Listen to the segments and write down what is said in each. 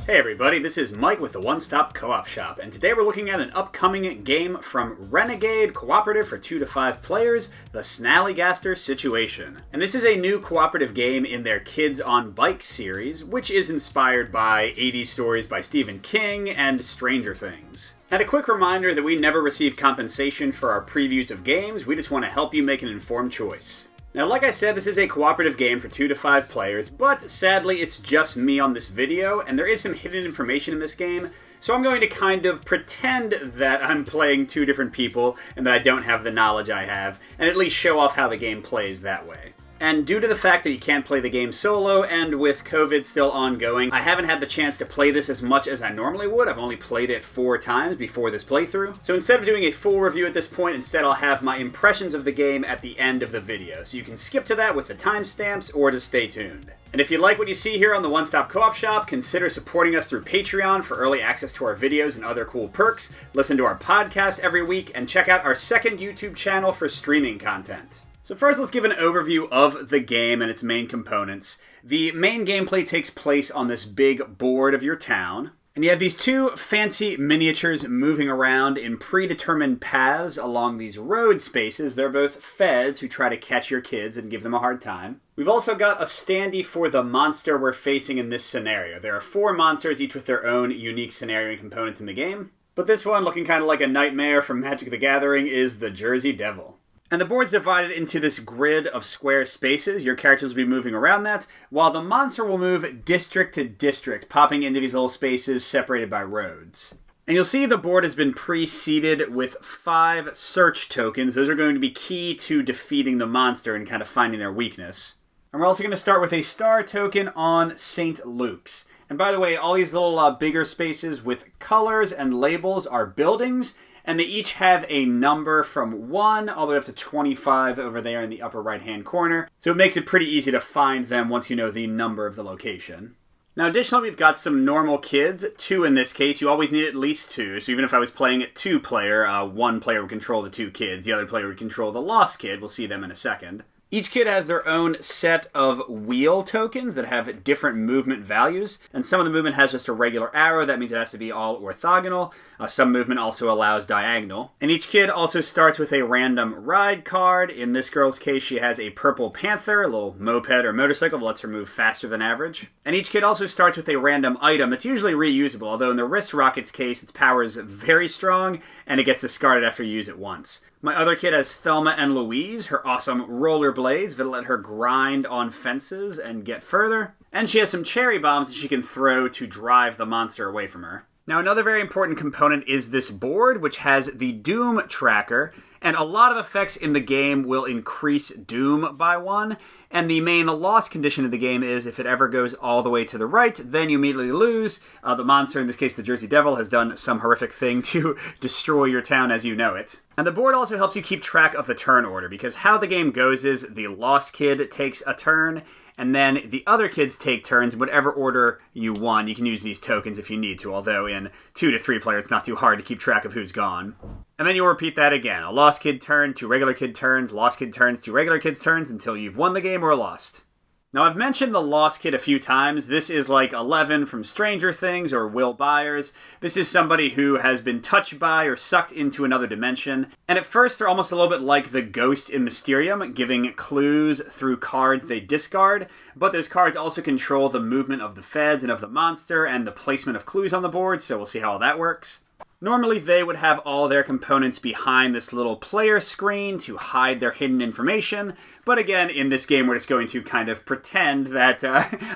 Hey everybody, this is Mike with the One Stop Co-op Shop, and today we're looking at an upcoming game from Renegade Cooperative for 2 to 5 players, the Snallygaster Situation. And this is a new cooperative game in their Kids on Bikes series, which is inspired by 80s stories by Stephen King and Stranger Things. And a quick reminder that we never receive compensation for our previews of games, we just want to help you make an informed choice. Now, like I said, this is a cooperative game for 2 to 5 players, but sadly it's just me on this video, and there is some hidden information in this game, so I'm going to kind of pretend that I'm playing 2 different people and that I don't have the knowledge I have, and at least show off how the game plays that way. And due to the fact that you can't play the game solo, and with COVID still ongoing, I haven't had the chance to play this as much as I normally would. I've only played it 4 times before this playthrough. So instead of doing a full review at this point, instead I'll have my impressions of the game at the end of the video. So you can skip to that with the timestamps or to stay tuned. And if you like what you see here on the One Stop Co-op Shop, consider supporting us through Patreon for early access to our videos and other cool perks, listen to our podcast every week, and check out our second YouTube channel for streaming content. So first, let's give an overview of the game and its main components. The main gameplay takes place on this big board of your town, and you have these 2 fancy miniatures moving around in predetermined paths along these road spaces. They're both feds who try to catch your kids and give them a hard time. We've also got a standee for the monster we're facing in this scenario. There are 4 monsters, each with their own unique scenario and components in the game, but this one, looking kind of like a nightmare from Magic the Gathering, is the Jersey Devil. And the board's divided into this grid of square spaces. Your characters will be moving around that, while the monster will move district to district, popping into these little spaces separated by roads. And you'll see the board has been pre-seeded with 5 search tokens. Those are going to be key to defeating the monster and kind of finding their weakness. And we're also going to start with a star token on St. Luke's. And by the way, all these little bigger spaces with colors and labels are buildings, and they each have a number from 1 all the way up to 25 over there in the upper right-hand corner. So it makes it pretty easy to find them once you know the number of the location. Now, additionally, we've got some normal kids, 2 in this case. You always need at least 2, so even if I was playing it 2-player, one player would control the 2 kids, the other player would control the lost kid. We'll see them in a second. Each kid has their own set of wheel tokens that have different movement values, and some of the movement has just a regular arrow. That means it has to be all orthogonal. Some movement also allows diagonal. And each kid also starts with a random ride card. In this girl's case, she has a purple panther, a little moped or motorcycle that lets her move faster than average. And each kid also starts with a random item that's usually reusable, although in the wrist rocket's case, its power is very strong, and it gets discarded after you use it once. My other kid has Thelma and Louise, her awesome rollerblades that let her grind on fences and get further. And she has some cherry bombs that she can throw to drive the monster away from her. Now, another very important component is this board, which has the Doom tracker, and a lot of effects in the game will increase Doom by 1, and the main loss condition of the game is if it ever goes all the way to the right, then you immediately lose. The monster, in this case the Jersey Devil, has done some horrific thing to destroy your town as you know it. And the board also helps you keep track of the turn order, because how the game goes is the lost kid takes a turn, and then the other kids take turns in whatever order you want. You can use these tokens if you need to, although in 2 to 3 player it's not too hard to keep track of who's gone. And then you'll repeat that again. A lost kid turn, 2 regular kid turns, lost kid turns, 2 regular kids turns, until you've won the game or lost. Now, I've mentioned the Lost Kid a few times. This is like Eleven from Stranger Things or Will Byers. This is somebody who has been touched by or sucked into another dimension. And at first, they're almost a little bit like the ghost in Mysterium, giving clues through cards they discard. But those cards also control the movement of the feds and of the monster and the placement of clues on the board, so we'll see how all that works. Normally, they would have all their components behind this little player screen to hide their hidden information, but again, in this game, we're just going to kind of pretend that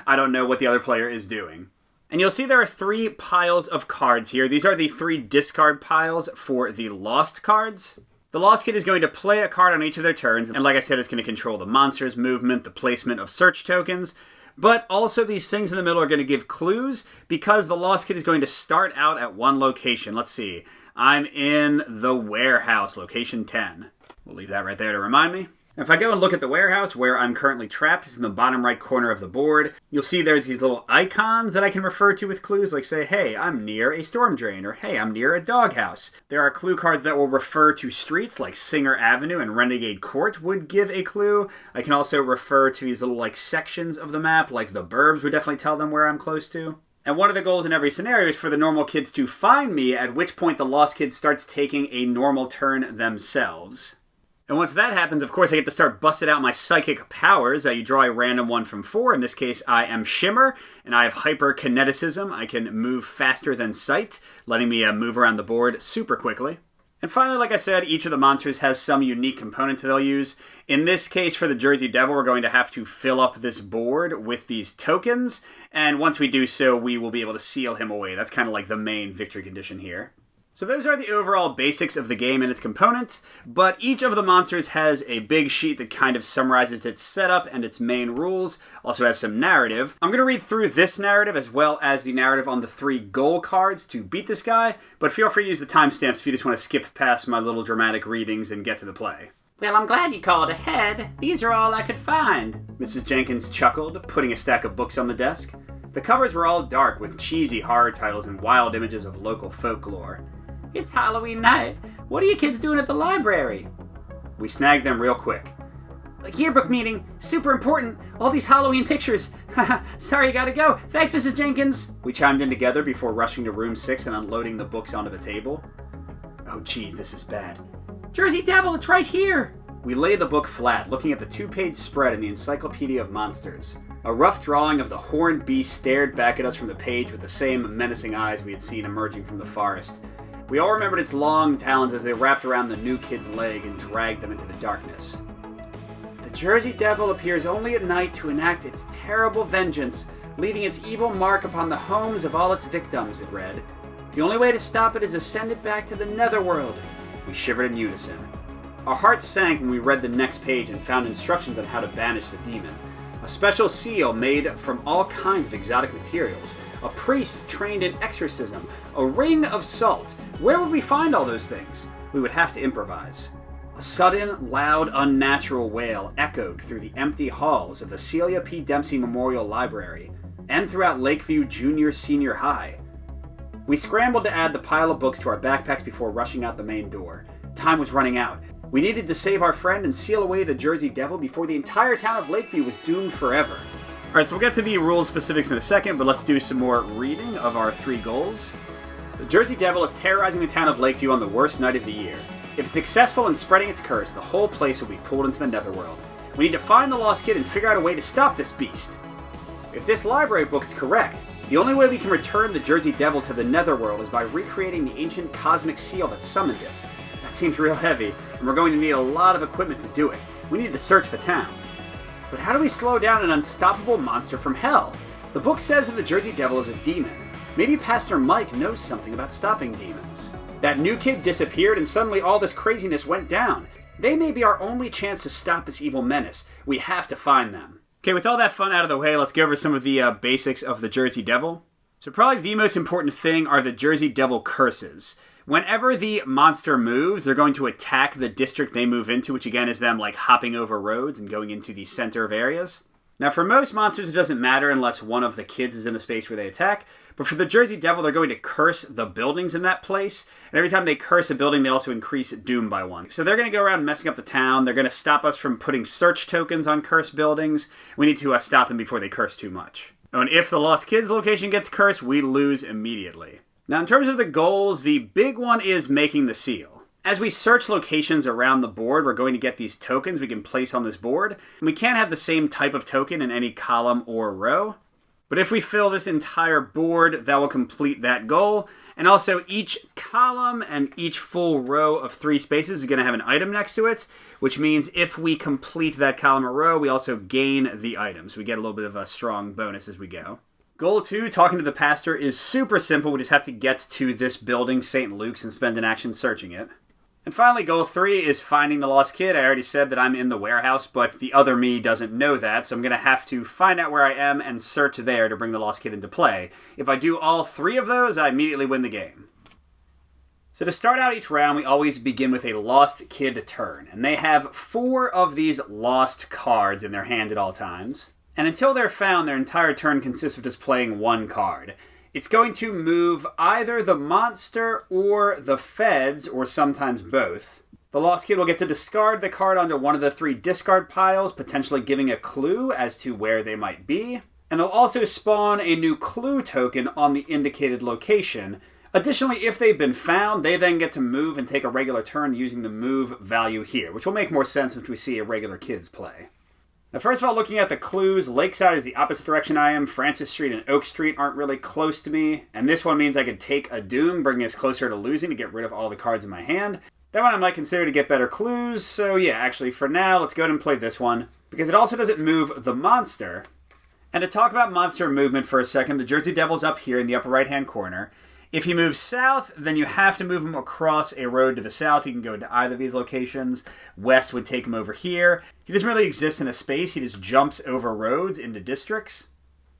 I don't know what the other player is doing. And you'll see there are 3 piles of cards here. These are the 3 discard piles for the lost cards. The lost kid is going to play a card on each of their turns, and like I said, it's going to control the monster's movement, the placement of search tokens. But also these things in the middle are going to give clues because the lost kid is going to start out at one location. Let's see. I'm in the warehouse, location 10. We'll leave that right there to remind me. If I go and look at the warehouse where I'm currently trapped, it's in the bottom right corner of the board. You'll see there's these little icons that I can refer to with clues, like say, hey, I'm near a storm drain, or hey, I'm near a doghouse. There are clue cards that will refer to streets, like Singer Avenue and Renegade Court would give a clue. I can also refer to these little like sections of the map, like the Burbs would definitely tell them where I'm close to. And one of the goals in every scenario is for the normal kids to find me, at which point the lost kid starts taking a normal turn themselves. And once that happens, of course, I get to start busting out my psychic powers. You draw a random one from 4. In this case, I am Shimmer, and I have hyperkineticism. I can move faster than sight, letting me move around the board super quickly. And finally, like I said, each of the monsters has some unique components they'll use. In this case, for the Jersey Devil, we're going to have to fill up this board with these tokens. And once we do so, we will be able to seal him away. That's kind of like the main victory condition here. So those are the overall basics of the game and its components, but each of the monsters has a big sheet that kind of summarizes its setup and its main rules, also has some narrative. I'm going to read through this narrative as well as the narrative on the 3 goal cards to beat this guy, but feel free to use the timestamps if you just want to skip past my little dramatic readings and get to the play. Well, I'm glad you called ahead. These are all I could find. Mrs. Jenkins chuckled, putting a stack of books on the desk. The covers were all dark with cheesy horror titles and wild images of local folklore. It's Halloween night. What are you kids doing at the library? We snagged them real quick. A yearbook meeting. Super important. All these Halloween pictures. Haha, sorry you gotta go. Thanks, Mrs. Jenkins. We chimed in together before rushing to room 6 and unloading the books onto the table. Oh geez, this is bad. Jersey Devil, it's right here. We lay the book flat, looking at the 2-page spread in the Encyclopedia of Monsters. A rough drawing of the horned beast stared back at us from the page with the same menacing eyes we had seen emerging from the forest. We all remembered its long talons as they wrapped around the new kid's leg and dragged them into the darkness. The Jersey Devil appears only at night to enact its terrible vengeance, leaving its evil mark upon the homes of all its victims, it read. The only way to stop it is to send it back to the netherworld. We shivered in unison. Our hearts sank when we read the next page and found instructions on how to banish the demon. A special seal made from all kinds of exotic materials, a priest trained in exorcism, a ring of salt. Where would we find all those things? We would have to improvise. A sudden, loud, unnatural wail echoed through the empty halls of the Celia P. Dempsey Memorial Library and throughout Lakeview Junior-Senior High. We scrambled to add the pile of books to our backpacks before rushing out the main door. Time was running out. We needed to save our friend and seal away the Jersey Devil before the entire town of Lakeview was doomed forever. Alright, so we'll get to the rules specifics in a second, but let's do some more reading of our 3 goals. The Jersey Devil is terrorizing the town of Lakeview on the worst night of the year. If it's successful in spreading its curse, the whole place will be pulled into the netherworld. We need to find the lost kid and figure out a way to stop this beast. If this library book is correct, the only way we can return the Jersey Devil to the netherworld is by recreating the ancient cosmic seal that summoned it. That seems real heavy, and we're going to need a lot of equipment to do it. We need to search the town. But how do we slow down an unstoppable monster from hell? The book says that the Jersey Devil is a demon. Maybe Pastor Mike knows something about stopping demons. That new kid disappeared and suddenly all this craziness went down. They may be our only chance to stop this evil menace. We have to find them. Okay, with all that fun out of the way, let's go over some of the basics of the Jersey Devil. So probably the most important thing are the Jersey Devil curses. Whenever the monster moves, they're going to attack the district they move into, which again is them like hopping over roads and going into the center of areas. Now for most monsters it doesn't matter unless one of the kids is in the space where they attack, but for the Jersey Devil they're going to curse the buildings in that place, and every time they curse a building they also increase doom by 1. So they're going to go around messing up the town, they're going to stop us from putting search tokens on cursed buildings, we need to stop them before they curse too much. And if the lost kid's location gets cursed, we lose immediately. Now in terms of the goals, the big one is making the seal. As we search locations around the board, we're going to get these tokens we can place on this board. And we can't have the same type of token in any column or row. But if we fill this entire board, that will complete that goal. And also each column and each full row of 3 spaces is going to have an item next to it, which means if we complete that column or row, we also gain the items. We get a little bit of a strong bonus as we go. Goal 2, talking to the pastor, is super simple. We just have to get to this building, St. Luke's, and spend an action searching it. And finally, goal 3 is finding the lost kid. I already said that I'm in the warehouse, but the other me doesn't know that, so I'm going to have to find out where I am and search there to bring the lost kid into play. If I do all 3 of those, I immediately win the game. So to start out each round, we always begin with a lost kid turn, and they have 4 of these lost cards in their hand at all times. And until they're found, their entire turn consists of just playing 1 card. It's going to move either the monster or the feds, or sometimes both. The lost kid will get to discard the card onto one of the 3 discard piles, potentially giving a clue as to where they might be. And they'll also spawn a new clue token on the indicated location. Additionally, if they've been found, they then get to move and take a regular turn using the move value here, which will make more sense once we see a regular kids play. Now, first of all, looking at the clues, Lakeside is the opposite direction I am. Francis Street and Oak Street aren't really close to me. And this one means I could take a Doom, bringing us closer to losing to get rid of all the cards in my hand. That one I might consider to get better clues. So yeah, actually for now, let's go ahead and play this one, because it also doesn't move the monster. And to talk about monster movement for a second, the Jersey Devil's up here in the upper right-hand corner. If he moves south, then you have to move him across a road to the south. He can go to either of these locations. West would take him over here. He doesn't really exist in a space. He just jumps over roads into districts.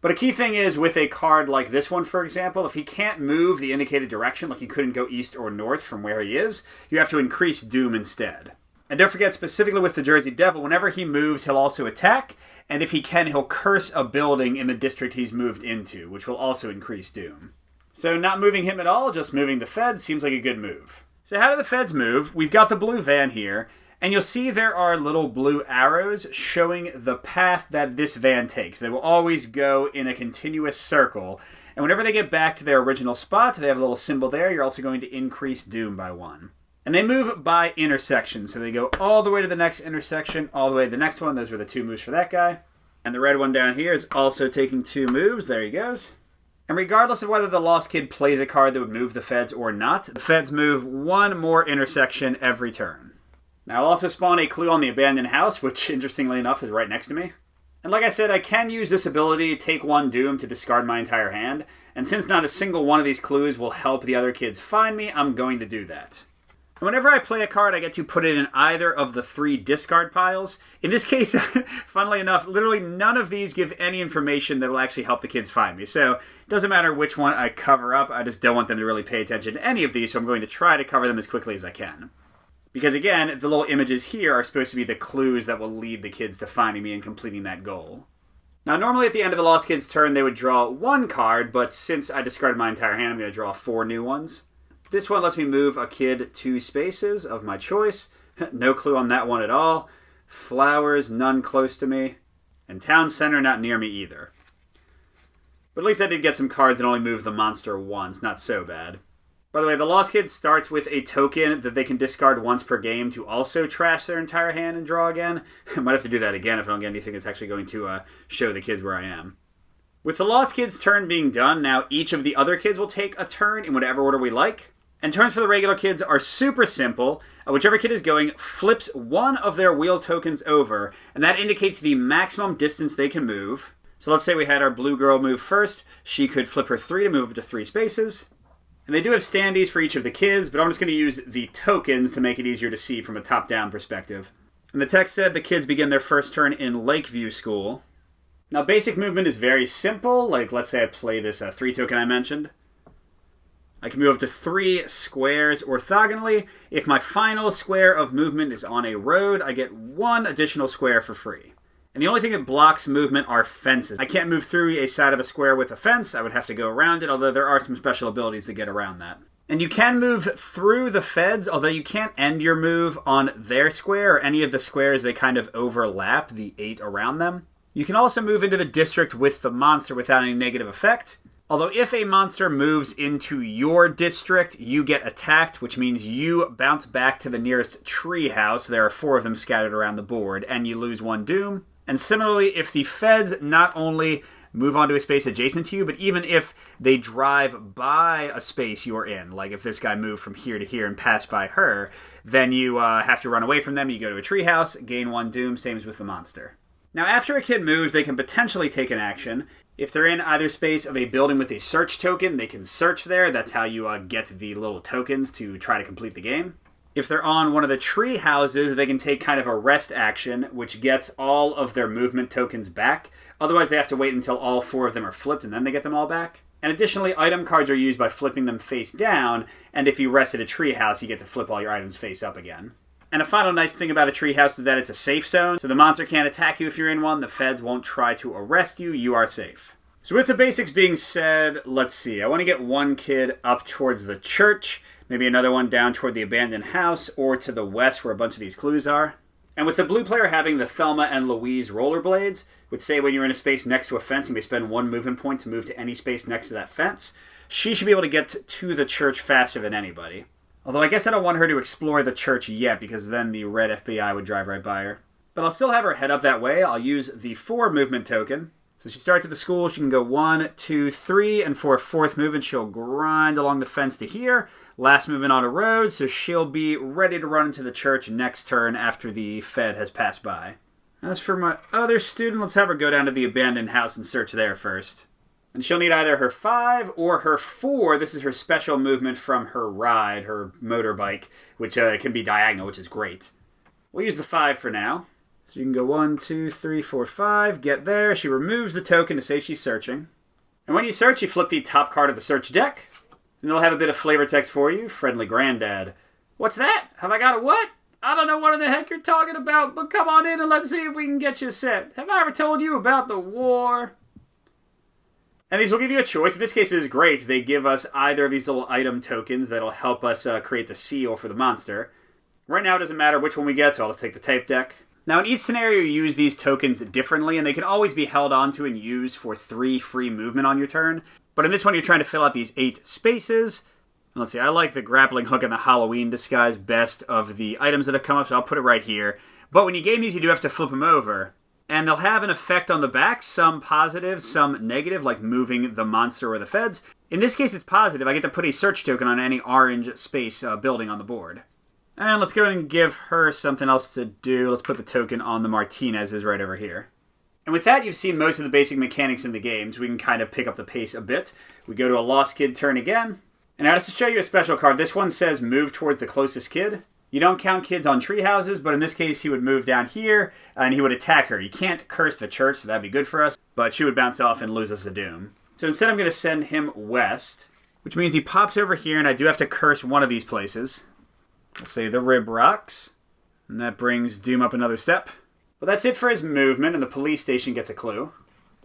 But a key thing is, with a card like this one, for example, if he can't move the indicated direction, like he couldn't go east or north from where he is, you have to increase Doom instead. And don't forget, specifically with the Jersey Devil, whenever he moves, he'll also attack. And if he can, he'll curse a building in the district he's moved into, which will also increase Doom. So not moving him at all, just moving the Feds seems like a good move. So how do the Feds move? We've got the blue van here, and you'll see there are little blue arrows showing the path that this van takes. They will always go in a continuous circle, and whenever they get back to their original spot, they have a little symbol there. You're also going to increase Doom by 1. And they move by intersection, so they go all the way to the next intersection, all the way to the next one. Those were the 2 moves for that guy. And the red one down here is also taking 2 moves. There he goes. And regardless of whether the Lost Kid plays a card that would move the Feds or not, the Feds move 1 more intersection every turn. Now I'll also spawn a clue on the abandoned house, which interestingly enough is right next to me. And like I said, I can use this ability, take 1 Doom, to discard my entire hand. And since not a single one of these clues will help the other kids find me, I'm going to do that. And whenever I play a card, I get to put it in either of the 3 discard piles. In this case, funnily enough, literally none of these give any information that will actually help the kids find me. So it doesn't matter which one I cover up. I just don't want them to really pay attention to any of these, so I'm going to try to cover them as quickly as I can. Because again, the little images here are supposed to be the clues that will lead the kids to finding me and completing that goal. Now, normally at the end of the Lost Kids' turn, they would draw 1 card, but since I discarded my entire hand, I'm going to draw 4 new ones. This one lets me move a kid 2 spaces of my choice. No clue on that one at all. Flowers, none close to me. And Town Center, not near me either. But at least I did get some cards that only move the monster once. Not so bad. By the way, the Lost Kid starts with a token that they can discard once per game to also trash their entire hand and draw again. I might have to do that again if I don't get anything that's actually going to show the kids where I am. With the Lost Kid's turn being done, now each of the other kids will take a turn in whatever order we like. And turns for the regular kids are super simple. Whichever kid is going flips 1 of their wheel tokens over, and that indicates the maximum distance they can move. So let's say we had our blue girl move first. She could flip her 3 to move up to 3 spaces. And they do have standees for each of the kids, but I'm just going to use the tokens to make it easier to see from a top-down perspective. And the text said the kids begin their first turn in Lakeview School. Now, basic movement is very simple. Like, let's say I play this 3 token I mentioned. I can move up to 3 squares orthogonally. If my final square of movement is on a road, I get 1 additional square for free. And the only thing that blocks movement are fences. I can't move through a side of a square with a fence. I would have to go around it, although there are some special abilities to get around that. And you can move through the Feds, although you can't end your move on their square or any of the squares they kind of overlap, the 8 around them. You can also move into the district with the monster without any negative effect. Although if a monster moves into your district, you get attacked, which means you bounce back to the nearest tree house. There are 4 of them scattered around the board, and you lose 1 Doom. And similarly, if the Feds not only move onto a space adjacent to you, but even if they drive by a space you're in, like if this guy moved from here to here and passed by her, then you have to run away from them. You go to a tree house, gain 1 Doom, same as with the monster. Now, after a kid moves, they can potentially take an action. If they're in either space of a building with a search token, they can search there. That's how you get the little tokens to try to complete the game. If they're on one of the tree houses, they can take kind of a rest action, which gets all of their movement tokens back. Otherwise, they have to wait until all 4 of them are flipped, and then they get them all back. And additionally, item cards are used by flipping them face down, and if you rest at a tree house, you get to flip all your items face up again. And a final nice thing about a treehouse is that it's a safe zone, so the monster can't attack you if you're in one, the Feds won't try to arrest you, you are safe. So with the basics being said, let's see, I want to get 1 kid up towards the church, maybe another one down toward the abandoned house, or to the west where a bunch of these clues are. And with the blue player having the Thelma and Louise rollerblades, would say when you're in a space next to a fence, you may spend 1 movement point to move to any space next to that fence. She should be able to get to the church faster than anybody. Although I guess I don't want her to explore the church yet, because then the red FBI would drive right by her. But I'll still have her head up that way. I'll use the 4 movement token. So she starts at the school, she can go 1, 2, 3, and for a 4th movement, she'll grind along the fence to here. Last movement on a road, so she'll be ready to run into the church next turn after the Fed has passed by. As for my other student, let's have her go down to the abandoned house and search there first. And she'll need either her 5 or her 4. This is her special movement from her ride, her motorbike, which can be diagonal, which is great. We'll use the 5 for now. So you can go 1, 2, 3, 4, 5, get there. She removes the token to say she's searching. And when you search, you flip the top card of the search deck. And it'll have a bit of flavor text for you. Friendly Granddad. What's that? Have I got a what? I don't know what in the heck you're talking about, but come on in and let's see if we can get you set. Have I ever told you about the war? And these will give you a choice. In this case, it is great. They give us either of these little item tokens that'll help us create the seal for the monster. Right now, it doesn't matter which one we get, so I'll just take the tape deck. Now, in each scenario, you use these tokens differently, and they can always be held onto and used for 3 free movement on your turn. But in this one, you're trying to fill out these 8 spaces. And let's see, I like the grappling hook and the Halloween disguise best of the items that have come up, so I'll put it right here. But when you game these, you do have to flip them over. And they'll have an effect on the back, some positive, some negative, like moving the monster or the feds. In this case, it's positive. I get to put a search token on any orange space building on the board. And let's go ahead and give her something else to do. Let's put the token on the Martinez's right over here. And with that, you've seen most of the basic mechanics in the game, so we can kind of pick up the pace a bit. We go to a Lost Kid turn again. And now, just to show you a special card, this one says move towards the closest kid. You don't count kids on tree houses, but in this case, he would move down here, and he would attack her. You can't curse the church, so that'd be good for us, but she would bounce off and lose us a doom. So instead, I'm going to send him west, which means he pops over here, and I do have to curse one of these places. Let's say the Rib Rocks, and that brings Doom up another step. But that's it for his movement, and the police station gets a clue.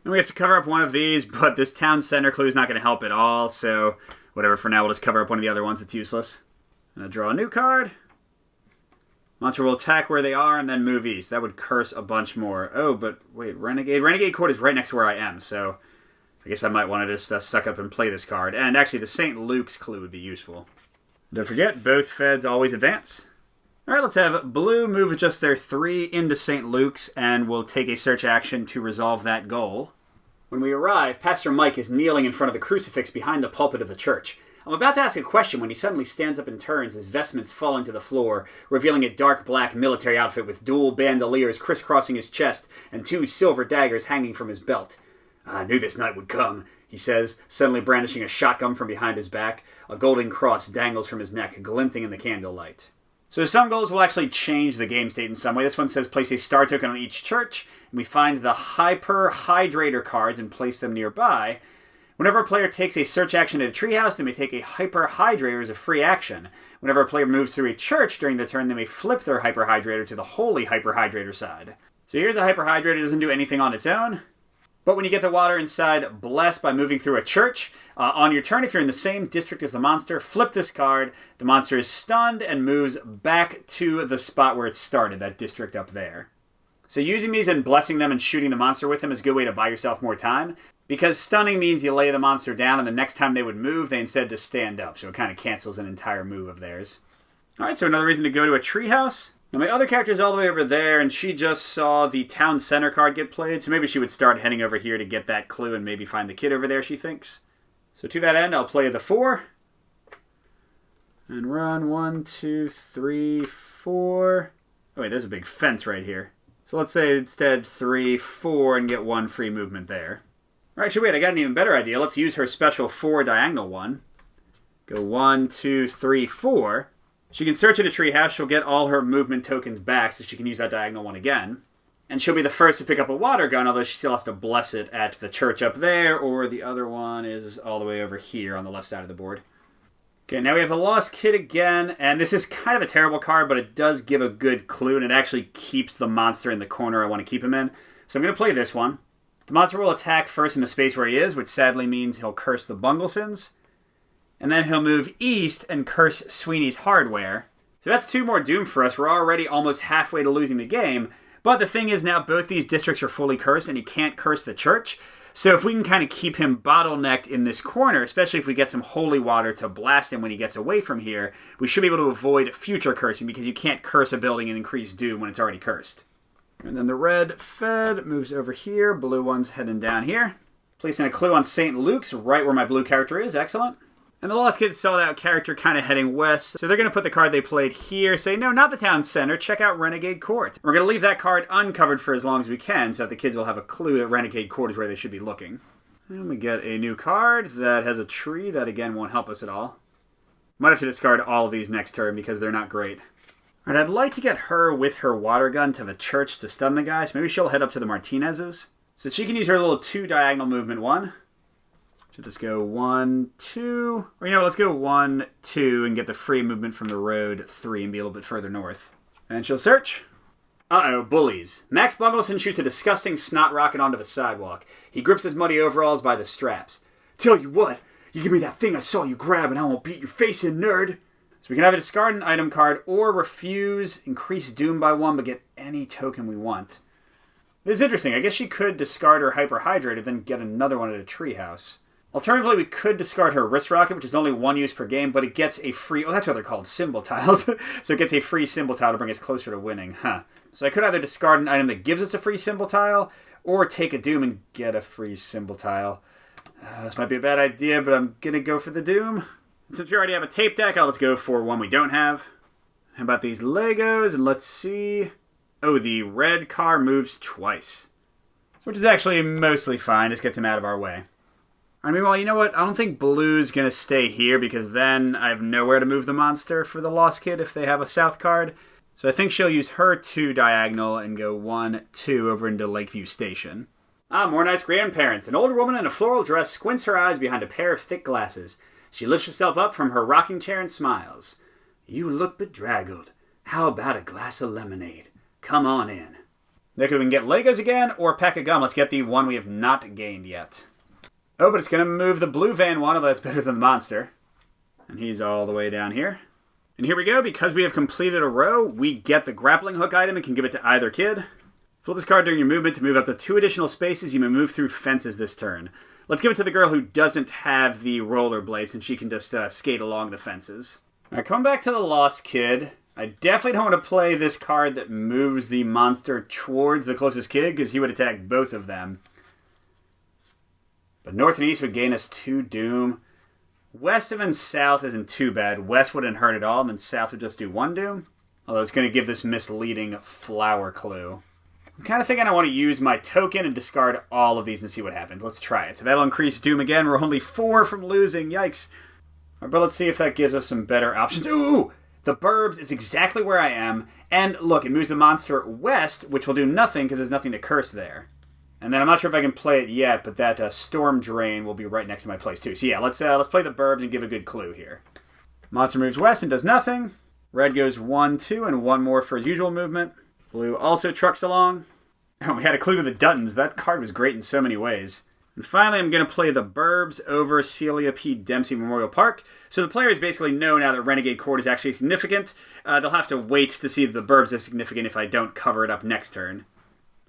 And we have to cover up one of these, but this town center clue is not going to help at all, so whatever, for now we'll just cover up one of the other ones that's useless. And I'll draw a new card. Monster will attack where they are and then move east. That would curse a bunch more. Oh, but wait, Renegade? Renegade Court is right next to where I am, so I guess I might want to just suck up and play this card. And actually, the St. Luke's clue would be useful. Don't forget, both feds always advance. Alright, let's have blue move just their 3 into St. Luke's, and we'll take a search action to resolve that goal. When we arrive, Pastor Mike is kneeling in front of the crucifix behind the pulpit of the church. I'm about to ask a question when he suddenly stands up and turns, his vestments falling to the floor, revealing a dark black military outfit with dual bandoliers crisscrossing his chest and 2 silver daggers hanging from his belt. I knew this night would come, he says, suddenly brandishing a shotgun from behind his back. A golden cross dangles from his neck, glinting in the candlelight. So some goals will actually change the game state in some way. This one says place a star token on each church, and we find the Hyper Hydrator cards and place them nearby. Whenever a player takes a search action at a treehouse, they may take a Hyper Hydrator as a free action. Whenever a player moves through a church during the turn, they may flip their Hyper Hydrator to the Holy Hyper Hydrator side. So here's a Hyper Hydrator. It doesn't do anything on its own. But when you get the water inside Blessed by moving through a church, on your turn, if you're in the same district as the monster, flip this card. The monster is stunned and moves back to the spot where it started, that district up there. So using these and blessing them and shooting the monster with them is a good way to buy yourself more time, because stunning means you lay the monster down, and the next time they would move, they instead just stand up, so it kind of cancels an entire move of theirs. Alright, so another reason to go to a treehouse. Now my other character is all the way over there, and she just saw the town center card get played, so maybe she would start heading over here to get that clue and maybe find the kid over there, she thinks. So to that end, I'll play the 4. And run 1, 2, 3, 4. Oh wait, there's a big fence right here. So let's say instead 3, 4, and get 1 free movement there. Alright, actually wait, I got an even better idea. Let's use her special 4 diagonal one. Go 1, 2, 3, 4. She can search at a treehouse. She'll get all her movement tokens back, so she can use that diagonal one again. And she'll be the first to pick up a water gun, although she still has to bless it at the church up there, or the other one is all the way over here on the left side of the board. Okay, now we have the Lost Kid again, and this is kind of a terrible card, but it does give a good clue, and it actually keeps the monster in the corner I want to keep him in. So I'm going to play this one. The monster will attack first in the space where he is, which sadly means he'll curse the Bunglesons. And then he'll move east and curse Sweeney's Hardware. So that's 2 more doom for us. We're already almost halfway to losing the game, But the thing is now both these districts are fully cursed and you can't curse the church. So if we can kind of keep him bottlenecked in this corner, especially if we get some holy water to blast him when he gets away from here, we should be able to avoid future cursing because you can't curse a building and increase doom when it's already cursed. And then the red Fed moves over here. Blue one's heading down here. Placing a clue on St. Luke's right where my blue character is. Excellent. And the Lost Kids saw that character kind of heading west, so they're going to put the card they played here, say, no, not the town center, check out Renegade Court. We're going to leave that card uncovered for as long as we can, so that the kids will have a clue that Renegade Court is where they should be looking. And we get a new card that has a tree that, again, won't help us at all. Might have to discard all of these next turn because they're not great. All right, I'd like to get her with her water gun to the church to stun the guys. Maybe she'll head up to the Martinez's. So she can use her little 2 diagonal movement 1. Should just go 1, 2. Or, let's go 1, 2 and get the free movement from the road 3 and be a little bit further north. And she'll search. Uh-oh, bullies. Max Bungleson shoots a disgusting snot rocket onto the sidewalk. He grips his muddy overalls by the straps. Tell you what, you give me that thing I saw you grab and I won't beat your face in, nerd. So we can either discard an item card or refuse, increase doom by 1, but get any token we want. This is interesting. I guess she could discard her Hyperhydrate and then get another one at a treehouse. Alternatively, we could discard her Wrist Rocket, which is only 1 use per game, but it gets a free... Oh, that's what they're called, symbol tiles. So it gets a free symbol tile to bring us closer to winning. So I could either discard an item that gives us a free symbol tile, or take a Doom and get a free symbol tile. This might be a bad idea, but I'm going to go for the Doom. And since we already have a tape deck, I'll just go for one we don't have. How about these Legos? And let's see... Oh, the red car moves twice. Which is actually mostly fine. Just gets him out of our way. I mean, well, you know what? I don't think Blue's going to stay here because then I have nowhere to move the monster for the Lost Kid if they have a south card. So I think she'll use her 2 diagonal and go 1, 2 over into Lakeview Station. More nice grandparents. An older woman in a floral dress squints her eyes behind a pair of thick glasses. She lifts herself up from her rocking chair and smiles. You look bedraggled. How about a glass of lemonade? Come on in. Look, we can get Legos again or a pack of gum. Let's get the one we have not gained yet. Oh, but it's going to move the blue van one, although that's better than the monster. And he's all the way down here. And here we go. Because we have completed a row, we get the grappling hook item and can give it to either kid. Flip this card during your movement to move up to 2 additional spaces. You may move through fences this turn. Let's give it to the girl who doesn't have the rollerblades, and she can just skate along the fences. All right, coming back to the Lost Kid. I definitely don't want to play this card that moves the monster towards the closest kid, because he would attack both of them. But north and east would gain us 2 doom. West and then south isn't too bad. West wouldn't hurt at all, and then south would just do 1 doom. Although it's going to give this misleading flower clue. I'm kind of thinking I want to use my token and discard all of these and see what happens. Let's try it. So that'll increase doom again. We're only 4 from losing. Yikes. Right, but let's see if that gives us some better options. Ooh! The Burbs is exactly where I am. And look, it moves the monster west, which will do nothing because there's nothing to curse there. And then I'm not sure if I can play it yet, but that Storm Drain will be right next to my place too. So yeah, let's play the Burbs and give a good clue here. Monster moves west and does nothing. Red goes 1, 2, and 1 more for his usual movement. Blue also trucks along. Oh, we had a clue to the Duttons. That card was great in so many ways. And finally, I'm going to play the Burbs over Celia P. Dempsey Memorial Park. So the players basically know now that Renegade Court is actually significant. They'll have to wait to see if the Burbs is significant if I don't cover it up next turn.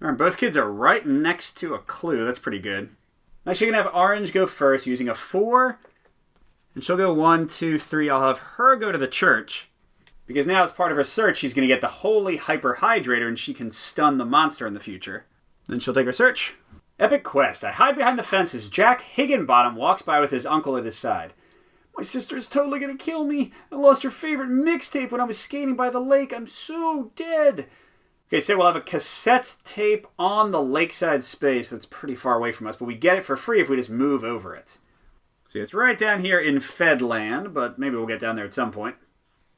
All right, both kids are right next to a clue. That's pretty good. Actually, going to have Orange go first using a 4. And she'll go 1, 2, 3. I'll have her go to the church. Because now as part of her search, she's going to get the Holy Hyperhydrator and she can stun the monster in the future. Then she'll take her search. Epic Quest. I hide behind the fence as Jack Higginbottom walks by with his uncle at his side. My sister is totally going to kill me. I lost her favorite mixtape when I was skating by the lake. I'm so dead. Okay, so we'll have a cassette tape on the lakeside space that's pretty far away from us, but we get it for free if we just move over it. See, it's right down here in Fedland, but maybe we'll get down there at some point.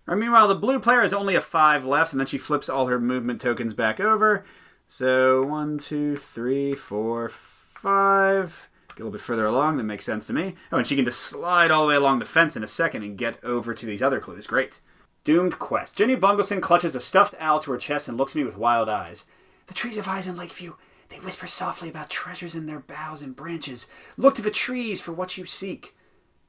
Right, meanwhile, the blue player has only a 5 left, and then she flips all her movement tokens back over. So 1, 2, 3, 4, 5. Get a little bit further along. That makes sense to me. Oh, and she can just slide all the way along the fence in a second and get over to these other clues. Great. Doomed Quest. Jenny Bungleson clutches a stuffed owl to her chest and looks at me with wild eyes. The trees have eyes in Lakeview. They whisper softly about treasures in their boughs and branches. Look to the trees for what you seek.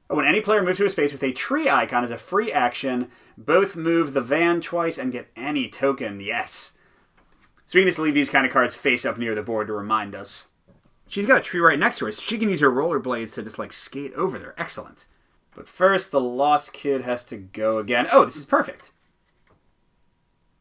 Oh, when any player moves to a space with a tree icon as a free action, both move the van twice and get any token. Yes. So we can just leave these kind of cards face up near the board to remind us. She's got a tree right next to her, so she can use her rollerblades to just, like, skate over there. Excellent. But first, the Lost Kid has to go again. Oh, this is perfect.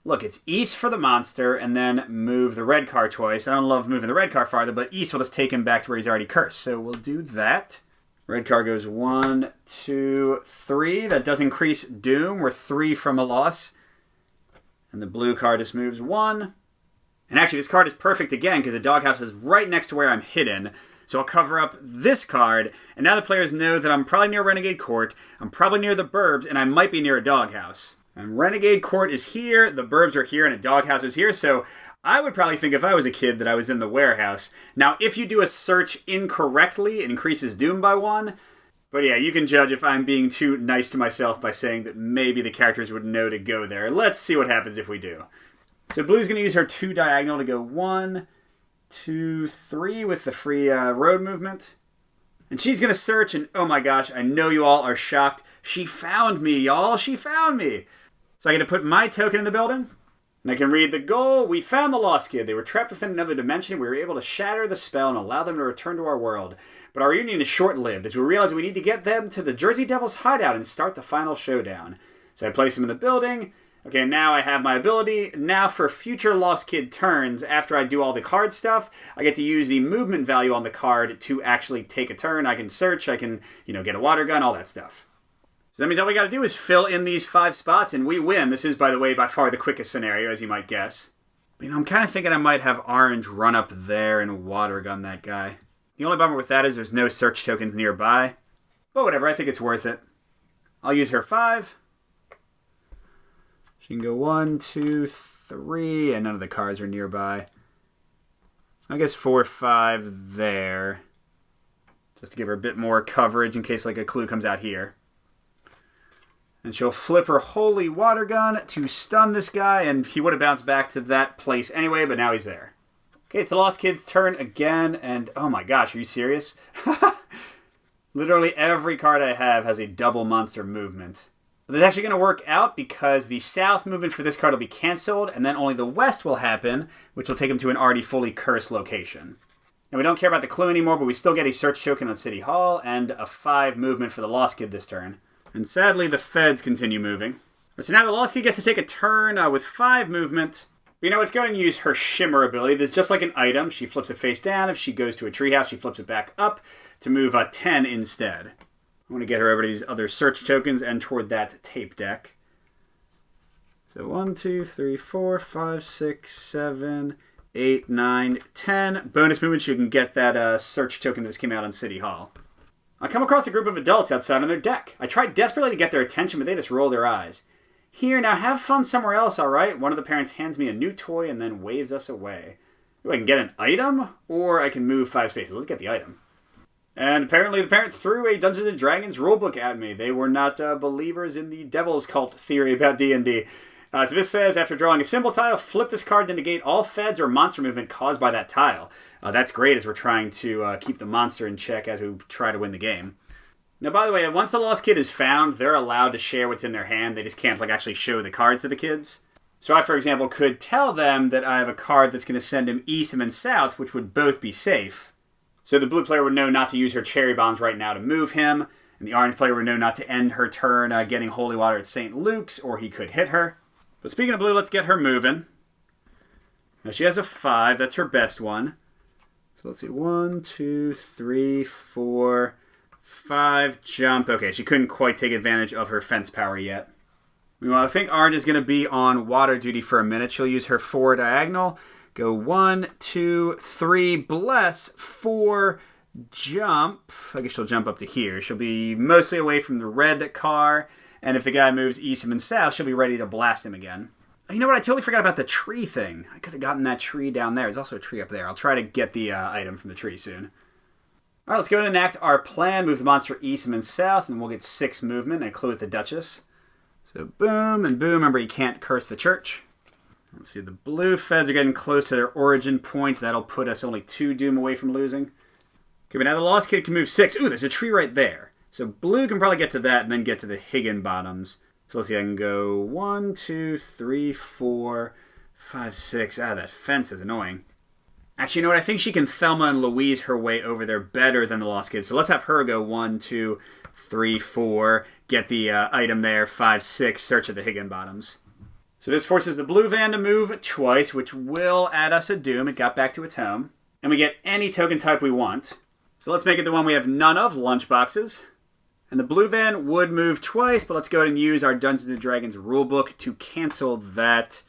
Look, it's East for the monster, and then move the red car twice. I don't love moving the red car farther, but East will just take him back to where he's already cursed. So we'll do that. Red car goes 1, 2, 3. That does increase Doom. We're 3 from a loss. And the blue card just moves 1. And actually, this card is perfect again, because the doghouse is right next to where I'm hidden. So I'll cover up this card, and now the players know that I'm probably near Renegade Court, I'm probably near the Burbs, and I might be near a doghouse. And Renegade Court is here, the Burbs are here, and a doghouse is here, so I would probably think if I was a kid that I was in the warehouse. Now, if you do a search incorrectly, it increases Doom by 1. But yeah, you can judge if I'm being too nice to myself by saying that maybe the characters would know to go there. Let's see what happens if we do. So Blue's going to use her 2 diagonal to go 1, 2, 3 with the free road movement. And she's going to search, and oh my gosh, I know you all are shocked. She found me, y'all. She found me. So I get to put my token in the building. And I can read the goal. We found the Lost Kid. They were trapped within another dimension. We were able to shatter the spell and allow them to return to our world. But our union is short-lived, as we realize we need to get them to the Jersey Devils hideout and start the final showdown. So I place them in the building. Okay, now I have my ability. Now for future Lost Kid turns, after I do all the card stuff, I get to use the movement value on the card to actually take a turn. I can search, I can, get a water gun, all that stuff. So that means all we got to do is fill in these 5 spots, and we win. This is, by the way, by far the quickest scenario, as you might guess. But, I'm kind of thinking I might have Orange run up there and water gun that guy. The only bummer with that is there's no search tokens nearby. But whatever, I think it's worth it. I'll use her 5. She can go 1, 2, 3, and none of the cards are nearby. I guess 4, 5 there. Just to give her a bit more coverage in case, a clue comes out here. And she'll flip her Holy Water Gun to stun this guy, and he would have bounced back to that place anyway, but now he's there. Okay, it's the Lost Kid's turn again, and oh my gosh, are you serious? Literally every card I have has a double monster movement. But it's actually going to work out because the south movement for this card will be canceled, and then only the west will happen, which will take him to an already fully cursed location. And we don't care about the clue anymore, but we still get a search token on City Hall, and a 5 movement for the Lost Kid this turn. And sadly, the feds continue moving. So now the Lost Kid gets to take a turn with 5 movement. But it's going to use her Shimmer ability. There's just like an item. She flips it face down. If she goes to a treehouse, she flips it back up to move 10 instead. I want to get her over to these other search tokens and toward that tape deck. So 1, 2, 3, 4, 5, 6, 7, 8, 9, 10. Bonus movement, you can get that search token that just came out on City Hall. I come across a group of adults outside on their deck. I tried desperately to get their attention, but they just roll their eyes. Here, now have fun somewhere else, alright? One of the parents hands me a new toy and then waves us away. Ooh, I can get an item, or I can move 5 spaces. Let's get the item. And apparently the parent threw a Dungeons & Dragons rulebook at me. They were not believers in the Devil's Cult theory about D&D. So this says, after drawing a symbol tile, flip this card to negate all feds or monster movement caused by that tile. That's great as we're trying to keep the monster in check as we try to win the game. Now, by the way, once the Lost Kid is found, they're allowed to share what's in their hand. They just can't actually show the cards to the kids. So I, for example, could tell them that I have a card that's going to send him east and then south, which would both be safe. So the blue player would know not to use her cherry bombs right now to move him, and the orange player would know not to end her turn getting holy water at St. Luke's, or he could hit her. But speaking of blue, let's get her moving. Now she has a 5. That's her best one. So let's see. 1, 2, 3, 4, 5. Jump. Okay, she couldn't quite take advantage of her fence power yet. Meanwhile, I think Orange is going to be on water duty for a minute. She'll use her 4 diagonal. Go 1, 2, 3. Bless. 4. Jump. I guess she'll jump up to here. She'll be mostly away from the red car. And if the guy moves east and south, she'll be ready to blast him again. You know what? I totally forgot about the tree thing. I could have gotten that tree down there. There's also a tree up there. I'll try to get the item from the tree soon. All right, let's go and enact our plan. Move the monster east and south, and we'll get 6 movement and a clue with the Duchess. So boom and boom. Remember, you can't curse the church. Let's see. The blue feds are getting close to their origin point. That'll put us only 2 doom away from losing. Okay, but now the Lost Kid can move 6. Ooh, there's a tree right there. So blue can probably get to that and then get to the Higginbottoms. So let's see, I can go 1, 2, 3, 4, 5, 6. Ah, that fence is annoying. Actually, you know what? I think she can Thelma and Louise her way over there better than the Lost Kids. So let's have her go 1, 2, 3, 4. Get the item there. 5, 6. Search at the Higginbottoms. So this forces the blue van to move twice, which will add us a doom. It got back to its home. And we get any token type we want. So let's make it the one we have none of, lunchboxes. And the blue van would move twice, but let's go ahead and use our Dungeons & Dragons rulebook to cancel that.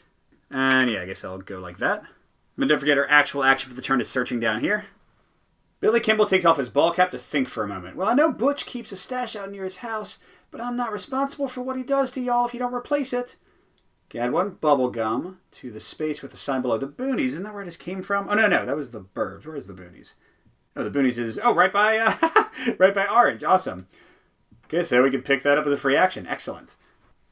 And yeah, I guess I'll go like that. Then don't forget our actual action for the turn is searching down here. Billy Kimball takes off his ball cap to think for a moment. Well, I know Butch keeps a stash out near his house, but I'm not responsible for what he does to y'all if you don't replace it. Okay, add 1 bubble gum to the space with the sign below. The Boonies, isn't that where this came from? Oh, no, that was the Burbs. Where is the Boonies? Oh, the Boonies is, right by right by Orange. Awesome. Okay, so we can pick that up as a free action. Excellent.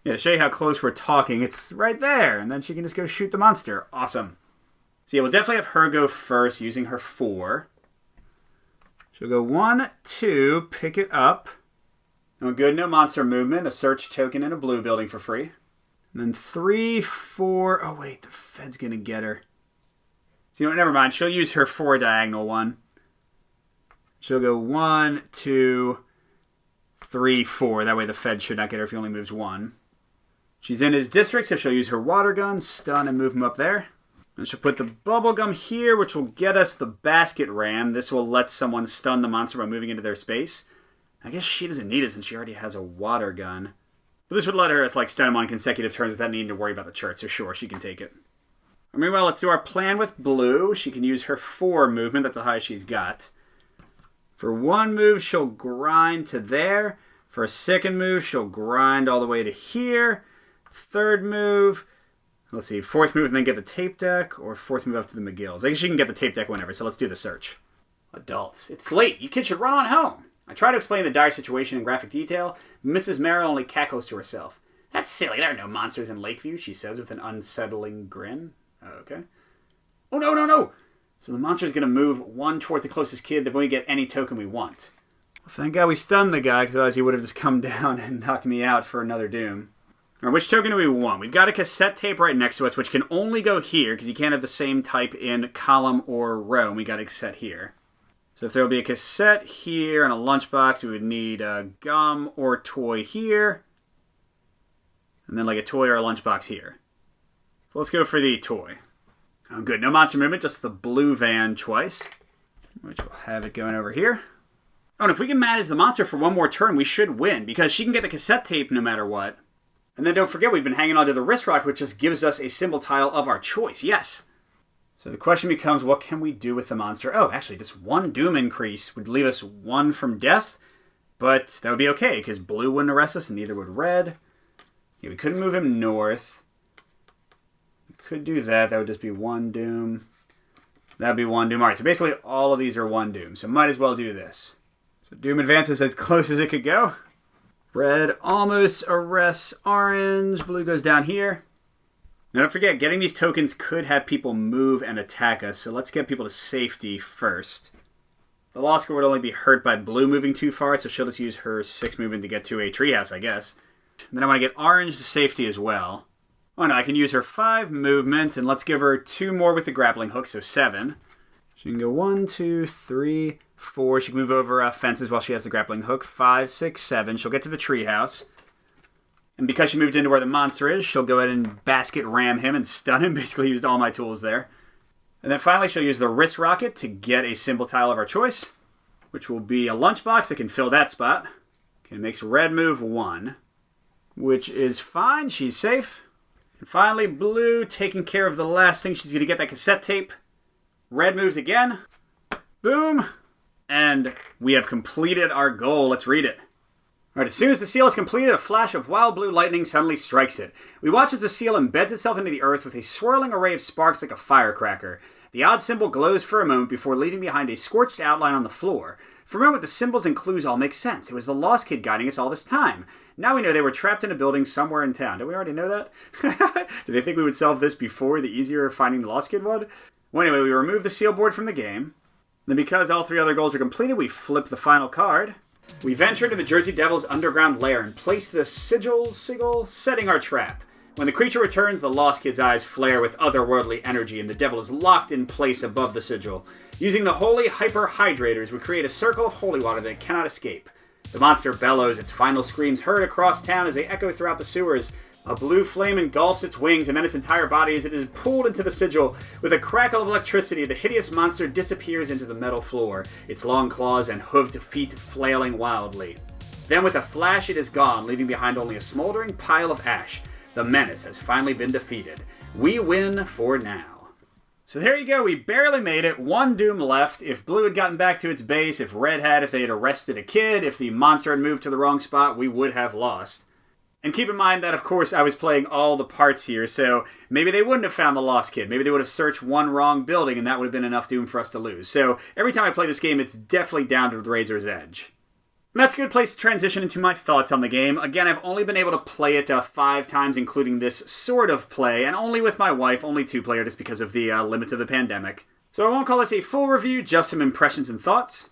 Yeah, to show you how close we're talking, it's right there, and then she can just go shoot the monster. Awesome. So yeah, we'll definitely have her go first using her 4. She'll go 1, 2, pick it up. Oh, good, no monster movement. A search token in a blue building for free. And then 3, 4. Oh, wait, the Fed's going to get her. So, you know what, never mind. She'll use her 4 diagonal one. She'll go 1, 2, 3, 4. That way the Fed should not get her if he only moves 1. She's in his district, so she'll use her water gun, stun, and move him up there. And she'll put the bubblegum here, which will get us the basket ram. This will let someone stun the monster by moving into their space. I guess she doesn't need it since she already has a water gun. But this would let her stun him on consecutive turns without needing to worry about the chart, so sure, she can take it. Meanwhile, let's do our plan with blue. She can use her 4 movement. That's the highest she's got. For 1 move, she'll grind to there. For a 2nd move, she'll grind all the way to here. 3rd move, let's see, 4th move and then get the tape deck, or 4th move up to the McGills. I guess you can get the tape deck whenever, so let's do the search. Adults, it's late. You kids should run on home. I try to explain the dire situation in graphic detail. Mrs. Merrill only cackles to herself. That's silly. There are no monsters in Lakeview, she says with an unsettling grin. Okay. Oh, no. So the monster's going to move 1 towards the closest kid, then we get any token we want. Well, thank God we stunned the guy, because otherwise he would have just come down and knocked me out for another doom. All right, which token do we want? We've got a cassette tape right next to us, which can only go here, because you can't have the same type in column or row, and we got a cassette here. So if there will be a cassette here and a lunchbox, we would need a gum or toy here, and then a toy or a lunchbox here. So let's go for the toy. Oh, good. No monster movement, just the blue van twice, which will have it going over here. Oh, and if we can manage the monster for 1 more turn, we should win, because she can get the cassette tape no matter what. And then don't forget, we've been hanging on to the wrist rock, which just gives us a symbol tile of our choice. Yes! So the question becomes, what can we do with the monster? Oh, actually, just 1 doom increase would leave us 1 from death. But that would be okay, because blue wouldn't arrest us, and neither would red. Yeah, we couldn't move him north. We could do that. That would just be 1 doom. That would be 1 doom. All right, so basically all of these are 1 doom, so might as well do this. So doom advances as close as it could go. Red almost arrests orange. Blue goes down here. Now don't forget, getting these tokens could have people move and attack us, so let's get people to safety first. The Lost Girl would only be hurt by blue moving too far, so she'll just use her 6 movement to get to a treehouse, I guess. And then I want to get orange to safety as well. Oh no, I can use her 5 movement, and let's give her 2 more with the grappling hook, so 7. She can go 1, 2, 3, 4. She can move over fences while she has the grappling hook. 5, 6, 7. She'll get to the treehouse. And because she moved into where the monster is, she'll go ahead and basket ram him and stun him. Basically used all my tools there. And then finally she'll use the wrist rocket to get a symbol tile of our choice, which will be a lunchbox that can fill that spot. Okay, it makes red move 1, which is fine. She's safe. And finally, blue taking care of the last thing. She's going to get that cassette tape. Red moves again. Boom. And we have completed our goal. Let's read it. All right, as soon as the seal is completed, a flash of wild blue lightning suddenly strikes it. We watch as the seal embeds itself into the earth with a swirling array of sparks like a firecracker. The odd symbol glows for a moment before leaving behind a scorched outline on the floor. For a moment, the symbols and clues all make sense. It was the Lost Kid guiding us all this time. Now we know they were trapped in a building somewhere in town. Did we already know that? Did they think we would solve this before the easier finding the Lost Kid one? Well, anyway, we remove the seal board from the game. Then because all 3 other goals are completed, we flip the final card. We venture into the Jersey Devil's underground lair and place the sigil, setting our trap. When the creature returns, the Lost Kid's eyes flare with otherworldly energy, and the devil is locked in place above the sigil. Using the holy hyper-hydrators, we create a circle of holy water that cannot escape. The monster bellows, its final screams heard across town as they echo throughout the sewers. A blue flame engulfs its wings and then its entire body as it is pulled into the sigil. With a crackle of electricity, the hideous monster disappears into the metal floor, its long claws and hooved feet flailing wildly. Then with a flash it is gone, leaving behind only a smoldering pile of ash. The menace has finally been defeated. We win for now. So there you go, we barely made it. One doom left. If blue had gotten back to its base, if red had, if they had arrested a kid, if the monster had moved to the wrong spot, we would have lost. And keep in mind that, of course, I was playing all the parts here, so maybe they wouldn't have found the lost kid. Maybe they would have searched one wrong building, and that would have been enough doom for us to lose. So every time I play this game, it's definitely down to the razor's edge. And that's a good place to transition into my thoughts on the game. Again, I've only been able to play it 5 times, including this sort of play, and only with my wife, only 2-player, just because of the limits of the pandemic. So I won't call this a full review, just some impressions and thoughts.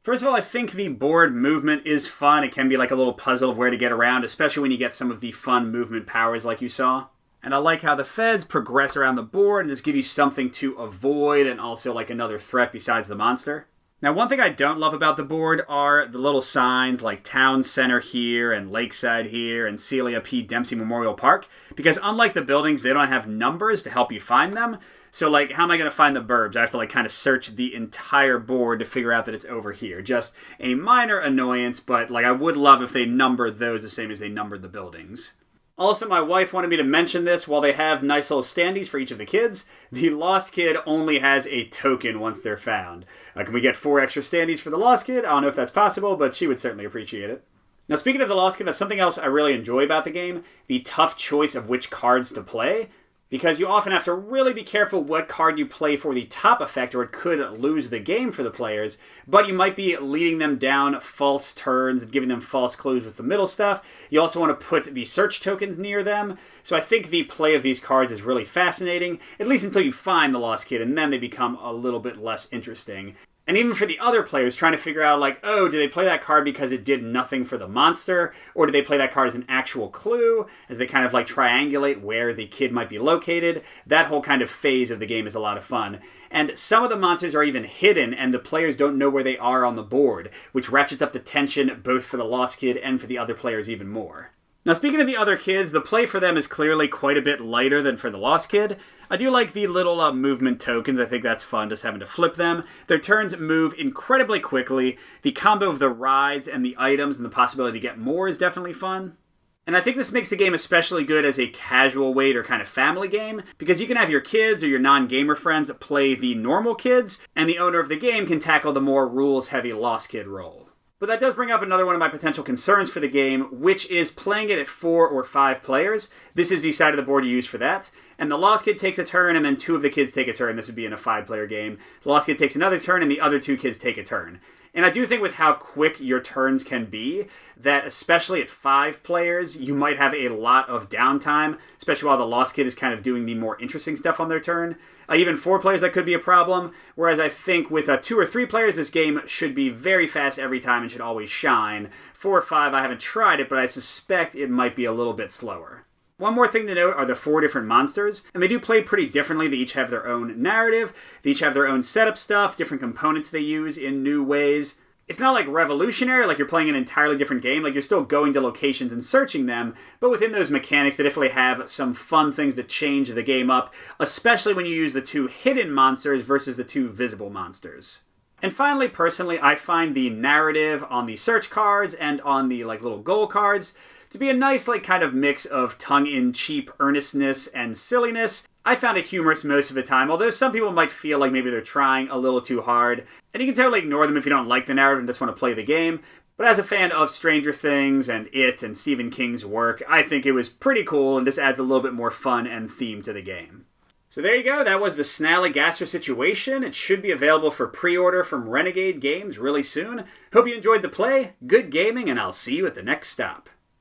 First of all, I think the board movement is fun. It can be like a little puzzle of where to get around, especially when you get some of the fun movement powers like you saw. And I like how the feds progress around the board and just give you something to avoid and also like another threat besides the monster. Now, one thing I don't love about the board are the little signs like Town Center here and Lakeside here and Celia P. Dempsey Memorial Park, because unlike the buildings, they don't have numbers to help you find them. So, like, how am I going to find the burbs? I have to, like, kind of search the entire board to figure out that it's over here. Just a minor annoyance, but, like, I would love if they numbered those the same as they numbered the buildings. Also, my wife wanted me to mention this. While they have nice little standees for each of the kids, the Lost Kid only has a token once they're found. Can we get 4 extra standees for the Lost Kid? I don't know if that's possible, but she would certainly appreciate it. Now, speaking of the Lost Kid, that's something else I really enjoy about the game, the tough choice of which cards to play. Because you often have to really be careful what card you play for the top effect, or it could lose the game for the players, but you might be leading them down false turns and giving them false clues with the middle stuff. You also want to put the search tokens near them, so I think the play of these cards is really fascinating, at least until you find the Lost Kid, and then they become a little bit less interesting. And even for the other players, trying to figure out, like, oh, do they play that card because it did nothing for the monster? Or do they play that card as an actual clue, as they kind of, like, triangulate where the kid might be located? That whole kind of phase of the game is a lot of fun. And some of the monsters are even hidden, and the players don't know where they are on the board, which ratchets up the tension both for the Lost Kid and for the other players even more. Now, speaking of the other kids, the play for them is clearly quite a bit lighter than for the Lost Kid. I do like the little movement tokens. I think that's fun, just having to flip them. Their turns move incredibly quickly. The combo of the rides and the items and the possibility to get more is definitely fun. And I think this makes the game especially good as a casual weight or kind of family game, because you can have your kids or your non-gamer friends play the normal kids, and the owner of the game can tackle the more rules-heavy Lost Kid role. But that does bring up another one of my potential concerns for the game, which is playing it at 4 or 5 players. This is the side of the board you use for that. And the Lost Kid takes a turn, and then 2 of the kids take a turn. This would be in a 5-player game. The Lost Kid takes another turn, and the other 2 kids take a turn. And I do think with how quick your turns can be, that especially at 5 players, you might have a lot of downtime, especially while the Lost Kid is kind of doing the more interesting stuff on their turn. Even 4 players, that could be a problem, whereas I think with 2 or 3 players, this game should be very fast every time and should always shine. 4 or 5, I haven't tried it, but I suspect it might be a little bit slower. One more thing to note are the 4 different monsters, and they do play pretty differently. They each have their own narrative, they each have their own setup stuff, different components they use in new ways. It's not like revolutionary, like you're playing an entirely different game, like you're still going to locations and searching them, but within those mechanics they definitely have some fun things that change the game up, especially when you use the 2 hidden monsters versus the 2 visible monsters. And finally, personally, I find the narrative on the search cards and on the like little goal cards to be a nice like kind of mix of tongue-in-cheek earnestness and silliness. I found it humorous most of the time, although some people might feel like maybe they're trying a little too hard. And you can totally ignore them if you don't like the narrative and just want to play the game. But as a fan of Stranger Things and It and Stephen King's work, I think it was pretty cool and just adds a little bit more fun and theme to the game. So there you go, that was the Snallygaster Situation. It should be available for pre-order from Renegade Games really soon. Hope you enjoyed the play, good gaming, and I'll see you at the next stop.